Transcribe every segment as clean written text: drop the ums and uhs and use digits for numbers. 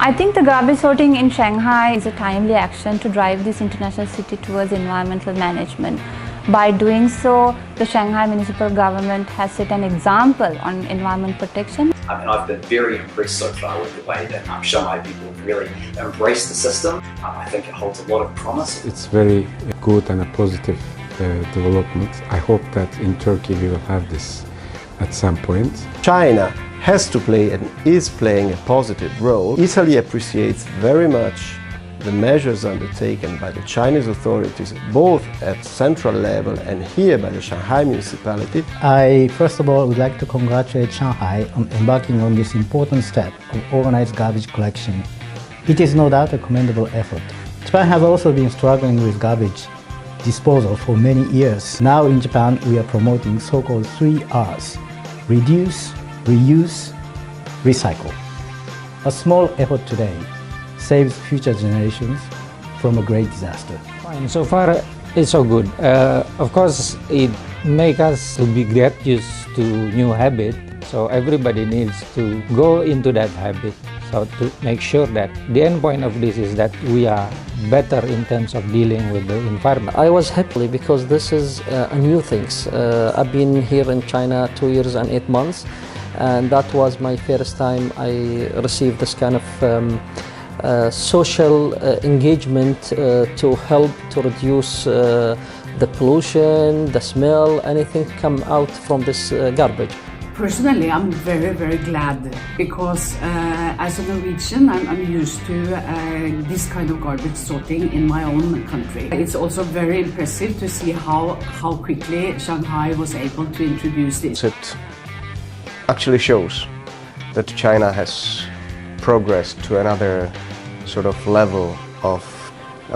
I think the garbage sorting in Shanghai is a timely action to drive this international city towards environmental management. By doing so, the Shanghai municipal government has set an example on environment protection. I mean, I've been very impressed so far with the way that Shanghai people have really embraced the system. I think it holds a lot of promise. It's very good and a positive development. I hope that in Turkey we will have this at some point. China has to play and is playing a positive role. Italy appreciates very much the measures undertaken by the Chinese authorities, both at central level and here by the Shanghai municipality. I first of all would like to congratulate Shanghai on embarking on this important step of organized garbage collection. It is no doubt a commendable effort. Japan has also been struggling with garbage disposal for many years. Now in Japan we are promoting so-called 3 R's: reduce, reuse, recycle. A small effort today saves future generations from a great disaster. Fine. So far it's so good. Of course it makes us to be get used to new habit, so everybody needs to go into that habit, so to make sure that the end point of this is that we are better in terms of dealing with the environment. I was happy because this is a new thing. I've been here in China 2 years and 8 months, and that was my first time I received this kind of social engagement to help to reduce the pollution, the smell, anything come out from this garbage. Personally, I'm very, very glad because as a Norwegian, I'm used to this kind of garbage sorting in my own country. It's also very impressive to see how quickly Shanghai was able to introduce this. It actually shows that China has progressed to another sort of level of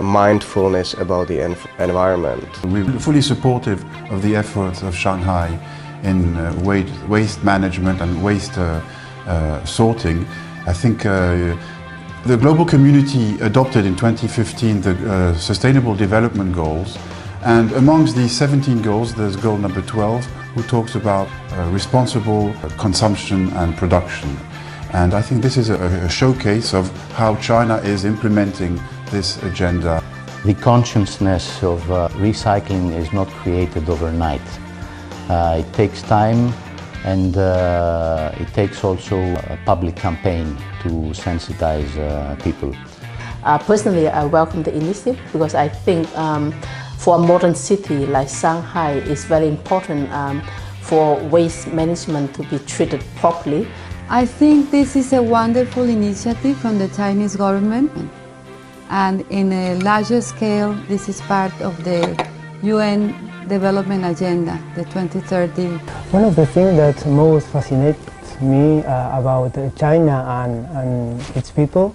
mindfulness about the environment. We're fully supportive of the efforts of Shanghai in waste management and waste sorting. I think the global community adopted in 2015 the Sustainable Development Goals, and amongst these 17 goals there's goal number 12, who talks about responsible consumption and production. And I think this is a showcase of how China is implementing this agenda. The consciousness of recycling is not created overnight. It takes time, and it takes also a public campaign to sensitize people. Personally, I welcome the initiative because I think for a modern city like Shanghai, it's very important for waste management to be treated properly. I think this is a wonderful initiative from the Chinese government, and in a larger scale this is part of the UN Development Agenda, the 2030. One of the things that most fascinates me about China and its people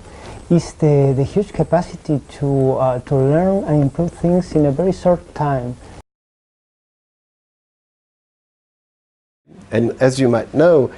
is the huge capacity to learn and improve things in a very short time. And as you might know,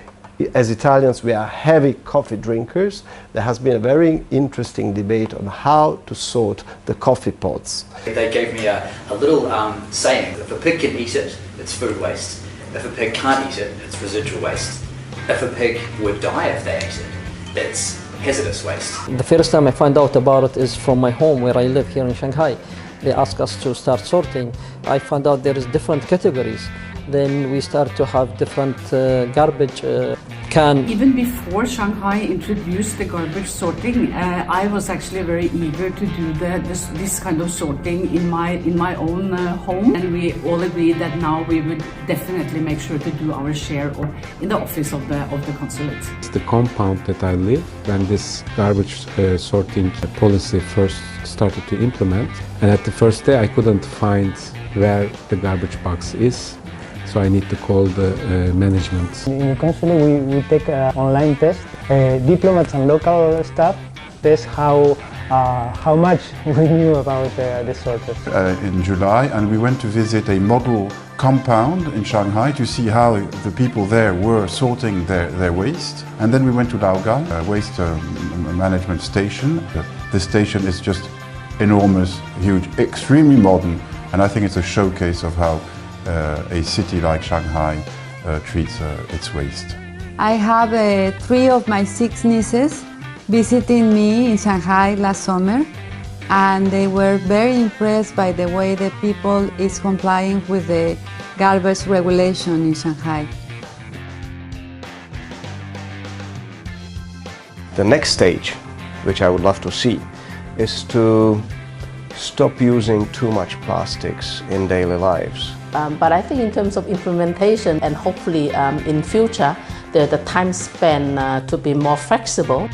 as Italians, we are heavy coffee drinkers. There has been a very interesting debate on how to sort the coffee pods. They gave me a little saying: if a pig can eat it, it's food waste. If a pig can't eat it, it's residual waste. If a pig would die if they ate it, it's hazardous waste. The first time I found out about it is from my home where I live here in Shanghai. They asked us to start sorting. I found out there is different categories. Then we start to have different garbage can. Even before Shanghai introduced the garbage sorting, I was actually very eager to do this kind of sorting in my own home, and we all agreed that now we would definitely make sure to do our share in the office of the consulate. It's the compound that I live when this garbage sorting policy first started to implement, and at the first day I couldn't find where the garbage box is. So I need to call the management. In the consulate we take an online test. Diplomats and local staff test how much we knew about the sorters. In July, and we went to visit a model compound in Shanghai to see how the people there were sorting their waste. And then we went to Laogai, a waste management station. The station is just enormous, huge, extremely modern, and I think it's a showcase of how a city like Shanghai treats its waste. I have 3 of my 6 nieces visiting me in Shanghai last summer, and they were very impressed by the way the people is complying with the garbage regulation in Shanghai. The next stage, which I would love to see, is to stop using too much plastics in daily lives. But I think in terms of implementation and hopefully in future, the time span to be more flexible.